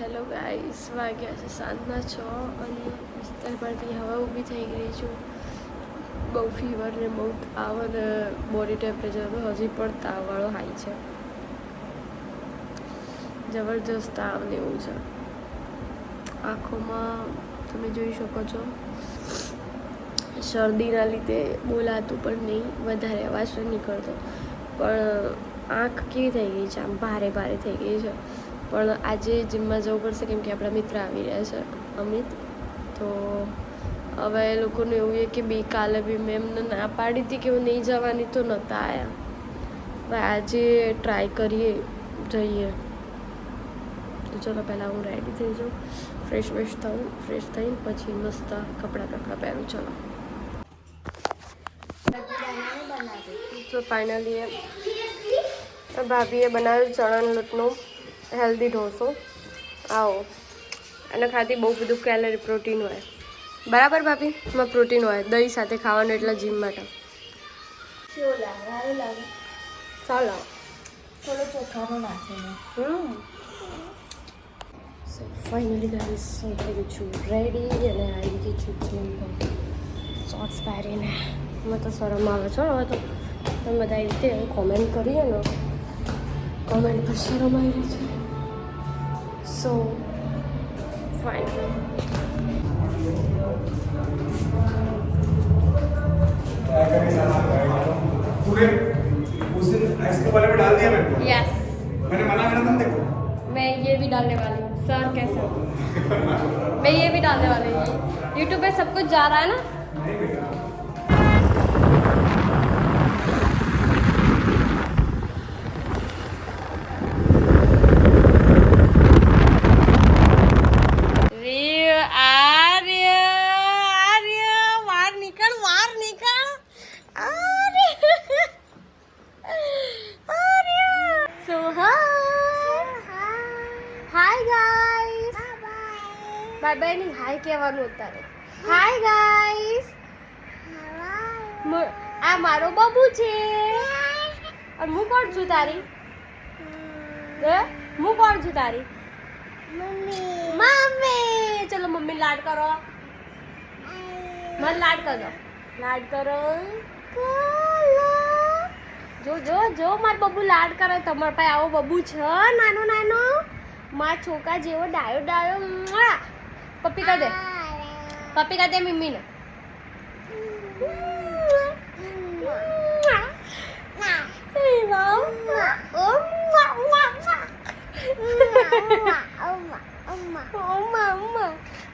Hello guys, વાગ્યા છે સાંજના 6 અને બિસ્તર પરથી હવે ઊભી થઈ ગઈ છું. બહુ ફીવર ને બહુ તાવ અને બોડી ટેમ્પરેચર હજી પણ તાવવાળો હાઈ છે. જબરજસ્ત તાવ ને એવું છે. આંખોમાં તમે જોઈ શકો છો શરદીના લીધે બોલાતું પણ નહીં, વધારે અવાજ નથી નીકળતો, પણ આંખ કેવી થઈ ગઈ છે, આમ ભારે ભારે થઈ ગઈ છે. પણ આજે જીમમાં જવું પડશે કેમ કે આપણા મિત્ર આવી રહ્યા છે અમિત. તો હવે એ લોકોને એવું કે બી કાલે બી મેં એમને ના પાડી હતી કે હું નહીં જવાની, તો નહોતા આવ્યા. હવે આજે ટ્રાય કરીએ, જઈએ. તો ચલો પહેલાં હું રેડી થઈ જાઉં, ફ્રેશ થઈને પછી મસ્ત કપડાં પહેરું. ચલો. તો ફાઇનલી ભાભીએ બનાવ્યું ચણાના લોટનું હેલ્ધી ઢોસો. આવો અને ખાતી બહુ બધું કેલરી પ્રોટીન હોય, બરાબર ભાભી? એમાં પ્રોટીન હોય, દહીં સાથે ખાવાનું, એટલે જીમ માટે ચાલો. થોડો ચોખાનો નાખીને. સો ફાઇનલી ગાઈસ હું થઈ ગઈ છું રેડી અને આવી ગઈ છું જીમ પર શોર્ટ્સ પહેરીને. મને તો શરમ આવે છે. હવે તો તમે બધા એ રીતે કોમેન્ટ કરીએ ને, કોમેન્ટ પર શરમ આવી છે. સો ફાઇનલી पूरे उस दिन आइसक्रीम वाले में डाल दिया मेरे को। यस, मैंने मना करा था देखो। मैं ये भी डालने वाली हूँ सर. कैसे? मैं ये भी डालने वाली हूँ. यूट्यूब पे सब कुछ जा रहा है ना. नहीं बेटा, બાય બાય નહીં, હાય કહેવાનું અત્યારે. હાય ગાઈસ, આ મારો બબુ છે. અને હું કોણ છું તારી? હું કોણ છું તારી? મમ્મી. ચલો મમ્મી લાડ કરો, મને લાડ કરો, લાડ કરો. જો જો જો મારો બબુ લાડ કરે. તમારા પાસે આવો બબુ છે નાનો નાનો, મારા છોકરા જેવો ડાયો ડાયો. પપ્પી કર દે, પપ્પી કર દે મમ્મીને.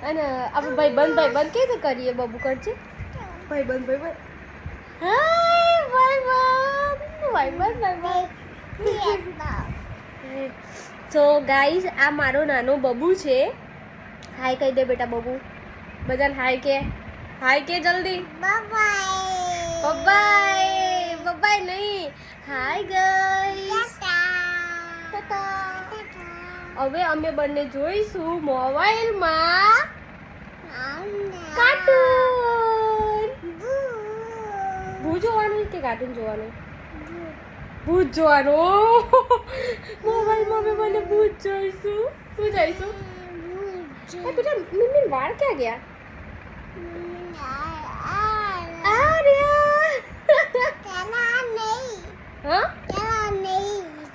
અને આપણે ભાઈબંધ કેવી રીતે કરીએ? બબુ કરજે ભાઈબંધ. તો ગાઈઝ, આ મારો નાનો બબુ છે. હાય કહી દે બેટા બબુ. બધાને હાય કે જલ્દી. બાય નહીં, હાય ગાઈસ. હવે અમે બંને જોઈશું મોબાઈલમાં કાર્ટૂન. ભૂત જોવાનું કે કાર્ટૂન જોવાનું? ભૂત જોવાનું. મોબાઈલમાં અમે બંને ભૂત જોઈશું. શું જોઈશું? બેટા મમ્મી વાળ ક્યાં ગયા?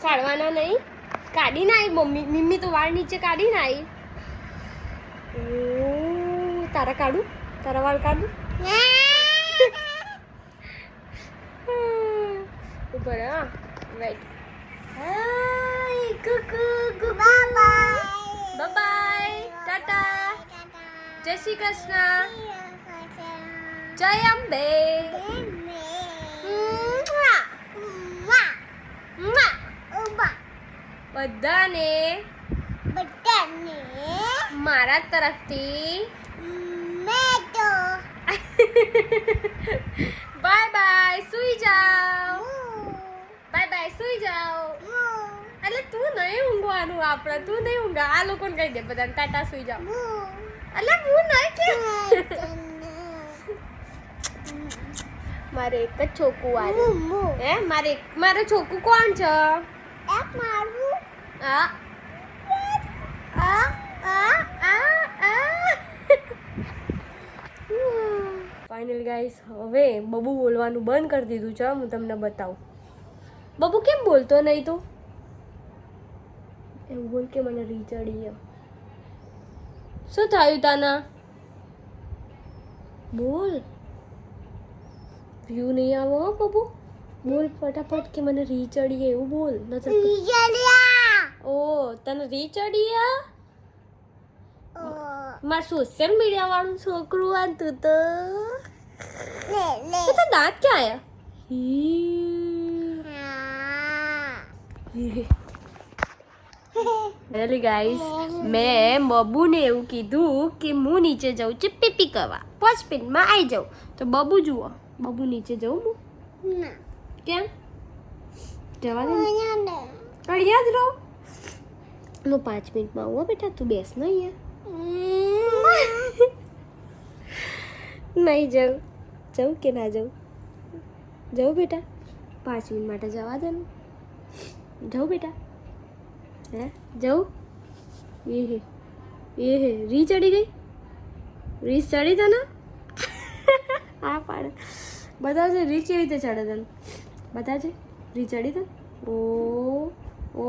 કાઢવાના નહીં? કાઢી ના આવી મમ્મી તો વાળ નીચે કાઢી ના આવી. તારા કાઢું? તારા વાળ કાઢું? ઉપર હા, right. Hi Kuku, by, Tata, જય શ્રી કૃષ્ણ, જય અંબે. બધાને મારા તરફથી બાય બાય. સુઈ જાઓ. એટલે તું નહીં ઊંઘવાનું, આપણે તું નહીં ઊંઘા. આ લોકોને કહી દે બધાને ટાટા, સુઈ જાઓ. એટલે હું નહીં કે મારે એક જ છોકું આવ્યું. મારે છોકું કોણ છે? હા ગાઈસ હવે બબુ બોલવાનું બંધ કરી દીધું છે. હું તમને બતાવું. બબુ કેમ બોલતો નહીં તું? એવું બોલ કે મને રીચડી. શું થયું તાના? બોલ. વ્યૂ નહીં આવો હો બબુ. બોલ ફટાફટ કે મને રીચડી એવું બોલ. ઓ તને રીચડી માર સોશિયલ મીડિયા વાળું છોકરું આ તું તો દાંત ક્યાં આયા? હેલો ગાઈસ, મેં બબુને એવું કીધું કે હું નીચે જાઉં છું પીપી કરવા, 5 મિનિટમાં આવી જાઉં. તો બબુ જુઓ, બબુ નીચે જાઉં હું કેમ જવા દે અહીંયા જ રહું. હું 5 મિનિટમાં આવું બેટા, તું બેસ ને અહીંયા. નહીં જાઉં. જાઉં કે ના જાઉં? જાઉં બેટા, 5 મિનિટ માટે જવા દે ને. જાઉં બેટા, હે જાઉં? એ હે રી ચડી ગઈ. રીસ ચડી તને? હા પાડે. બતાવજે રી કેવી રીતે ચડે તને, બતાવજે. રી ચડી તને? ઓ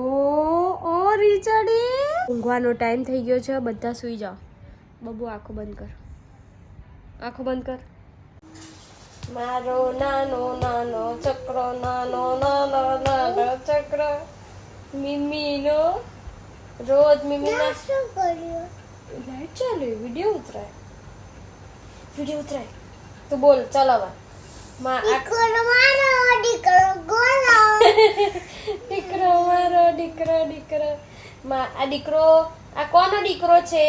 રી ચડી. ઊંઘવાનો ટાઈમ થઈ ગયો છે, બધા સૂઈ જાઓ. બબુ આંખો બંધ કર, આંખો બંધ કર. મારો નાનો નાનો ચક્રો, નાનો નાનો નાનો ચક્ર. મિમીનો રોજ મિમીના શું કર્યું? લાઈટ ચાલુ, વિડિયો ઉતરાય, વિડિયો ઉતરાય. તું બોલ ચાલ હવે. દીકરો મારો દીકરો ગોળો. દીકરો મારો દીકરો દીકરો. આ દીકરો, આ કોનો દીકરો છે?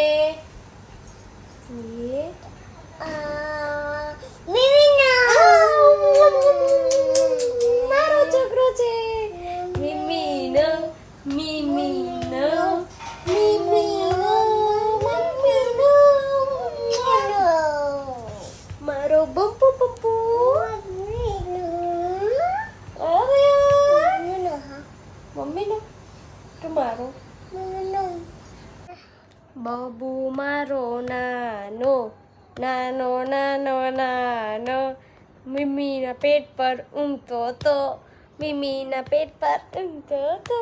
મારો છોકરો છે. મિમીનો મિમીનો મિમીનો મિમીનો મારો બમ્પુ બમ્પુ. મમ્મીનો કે મારો? બબુ મારો નાનો નાનો નાનો નાનો મિમીના પેટ પર ઊંઘતો હતો. મિમીના પેટ પર ઊંઘતો હતો.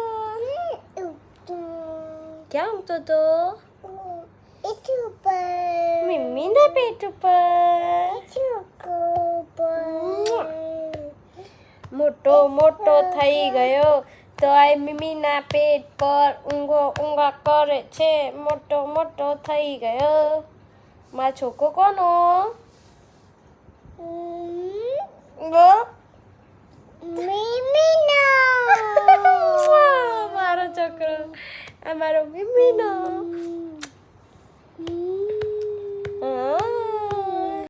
ક્યાં ઊંઘતો હતો? મિમીના પેટ ઉપર. મોટો મોટો થઈ ગયો તો આ મિમીના પેટ પર ઊંઘા કરે છે. મોટો મોટો થઈ ગયો. મારો છોકરો કોનો? મિમીનો. મારો છોકરો, આ મારો મિમીનો.